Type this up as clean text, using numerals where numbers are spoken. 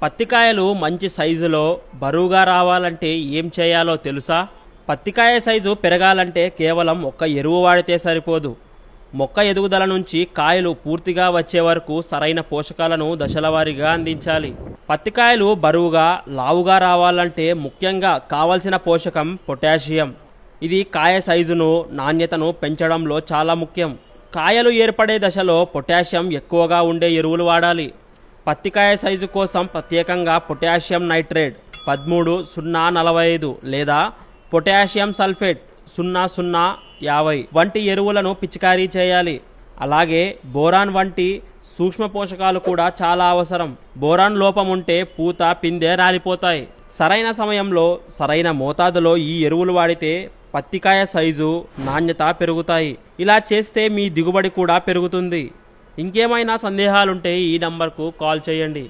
పత్తికాయలు మంచి సైజులో బరువుగా రావాలంటే ఏం చేయాలో తెలుసా? పత్తికాయ సైజు పెరగాలంటే కేవలం ఒక్క ఎరువు వాడితే సరిపోదు. మొక్క ఎదుగుదల నుంచి కాయలు పూర్తిగా వచ్చే వరకు సరైన పోషకాలను దశలవారీగా అందించాలి. పత్తికాయలు బరువుగా లావుగా రావాలంటే ముఖ్యంగా కావలసిన పోషకం పొటాషియం. ఇది కాయ సైజును నాణ్యతను పెంచడంలో చాలా ముఖ్యం. కాయలు ఏర్పడే దశలో పొటాషియం ఎక్కువగా ఉండే ఎరువులు వాడాలి. పత్తికాయ సైజు కోసం ప్రత్యేకంగా పొటాషియం నైట్రేట్ 13-0-45 లేదా పొటాషియం సల్ఫేట్ 00-50 వంటి ఎరువులను పిచికారీ చేయాలి. అలాగే బోరాన్ వంటి సూక్ష్మ పోషకాలు కూడా చాలా అవసరం. బోరాన్ లోపం ఉంటే పూత పిందె రాలిపోతాయి. సరైన సమయంలో సరైన మోతాదులో ఈ ఎరువులు వాడితే పత్తికాయ సైజు నాణ్యత పెరుగుతాయి. ఇలా చేస్తే మీ దిగుబడి కూడా పెరుగుతుంది. ఇంకేమైనా సందేహాలుంటే ఈ నంబర్కు కాల్ చేయండి.